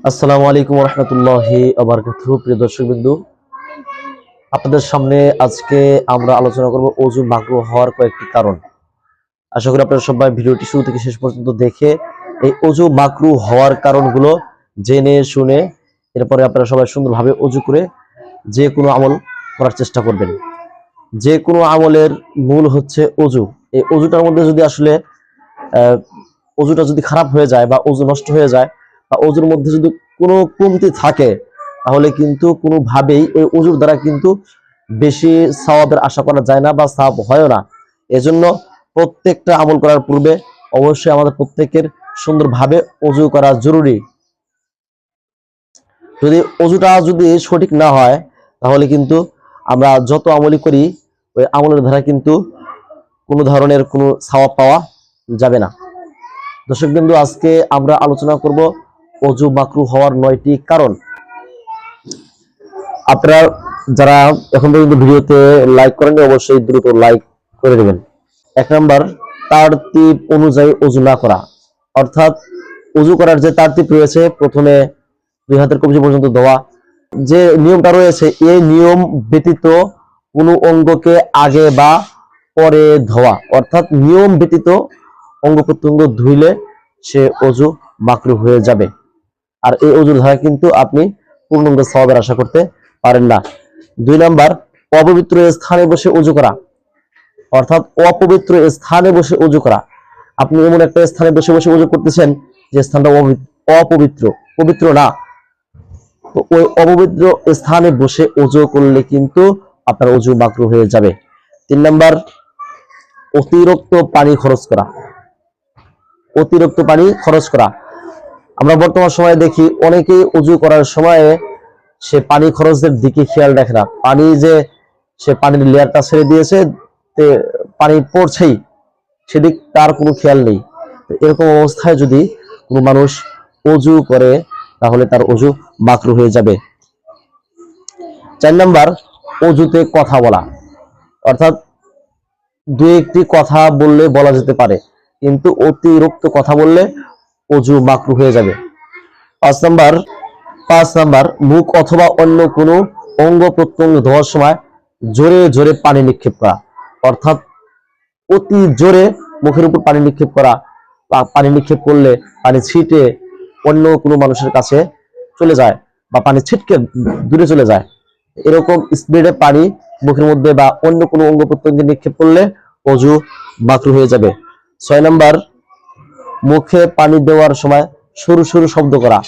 আসসালামু আলাইকুম রহমতুল্লাহি আবরাকাতুহু। প্রিয় দর্শকবৃন্দু, আপনাদের সামনে আজকে আমরা আলোচনা করব ওযু মাকরুহ হওয়ার কয়েকটি কারণ। আশা করি আপনারা সবাই ভিডিওটি শুরু থেকে শেষ পর্যন্ত দেখে এই ওযু মাকরুহ হওয়ার কারণগুলো জেনে শুনে এরপরে আপনারা সবাই সুন্দরভাবে ওযু করে যে কোনো আমল করার চেষ্টা করবেন। যে কোনো আমলের মূল হচ্ছে ওযু। এই ওযুটার মধ্যে যদি আসলে ওযুটা যদি খারাপ হয়ে যায় বা ওযু নষ্ট হয়ে যায় বা ওযুর মধ্যে যদি কোনো কমতি থাকে, তাহলে কিন্তু কোনোভাবেই এই ওযুর দ্বারা কিন্তু বেশি সওয়াবের আশা করা যায় না বা সওয়াব হয়ও না। এজন্য প্রত্যেকটা আমল করার পূর্বে অবশ্যই আমাদের প্রত্যেকের সুন্দরভাবে ওযু করা জরুরি। যদি ওযুটা যদি সঠিক না হয়, তাহলে কিন্তু আমরা যত আমলই করি ওই আমলের দ্বারা কিন্তু কোনো ধরনের কোনো সওয়াব পাওয়া যাবে না। দর্শকবৃন্দু, আজকে আমরা আলোচনা করব ওযু মাকরুহ হওয়ার 9টি কারণ। আপনারা যারা এখন পর্যন্ত ভিডিওতে লাইক করেননি, অবশ্যই দ্রুত লাইক করে দেবেন। 1 নাম্বার, তারতিব অনুযায়ী ওযু না করা। অর্থাৎ ওযু করার যে তারতিব রয়েছে, প্রথমে 2 হাতের কবজি পর্যন্ত ধোয়া, যে নিয়মটা রয়েছে এই নিয়ম ব্যতীত কোনো অঙ্গকে আগে বা পরে ধোয়া, অর্থাৎ নিয়ম ব্যতীত অঙ্গ প্রত্যঙ্গ ধুইলে সে ওযু মাকরুহ হয়ে যাবে। আর এই ওযুর দ্বারা কিন্তু আপনি পূর্ণাঙ্গ সওয়াবের আশা করতে পারেন না। 2 নাম্বার, অপবিত্র স্থানে বসে ওযু করা। অর্থাৎ অপবিত্র স্থানে বসে ওযু করা। আপনি এমন একটা স্থানে বসে বসে ওযু করতেছেন যে স্থানটা অপবিত্র, পবিত্র না। তো ওই অপবিত্র স্থানে বসে ওযু করলে কিন্তু আপনার ওযু মাকরুহ হয়ে যাবে। 3 নাম্বার, অতিরিক্ত পানি খরচ করা। অতিরিক্ত পানি খরচ করা। আমরা বর্তমান সময়ে দেখি অনেকেই ওযু করার সময়ে সে পানি খরচের দিকে খেয়াল রাখে না। পানি যে সে পানির লেয়ারটা ছেড়ে দিয়েছে, পানি পড়ছেই, সেদিক তার কোনো খেয়াল নেই। তো এরকম অবস্থায় যদি কোনো মানুষ ওযু করে, তাহলে তার ওযু মাকরুহ হয়ে যাবে। 4 নাম্বার, ওযুতে কথা বলা। অর্থাৎ 2-1টি কথা বললে বলা যেতে পারে, কিন্তু অতিরিক্ত কথা বললে ওযু মাকরুহ হয়ে যাবে। 5 নাম্বার, মুখ অথবা অন্য কোনো অঙ্গ প্রত্যঙ্গ ধোয়ার সময় জোরে জোরে পানি নিক্ষেপ করা। অর্থাৎ অতি জোরে মুখের উপর পানি নিক্ষেপ করা, বা পানি নিক্ষেপ করলে পানি ছিটে অন্য কোনো মানুষের কাছে চলে যায় বা পানি ছিটকে দূরে চলে যায়। এরকম স্পিডে পানি মুখের মধ্যে বা অন্য কোনো অঙ্গ প্রত্যঙ্গে নিক্ষেপ করলে ওযু মাকরুহ হয়ে যাবে। 6 নাম্বার, মুখে পানি দেওয়ার সময় সরু সরু শব্দ করা।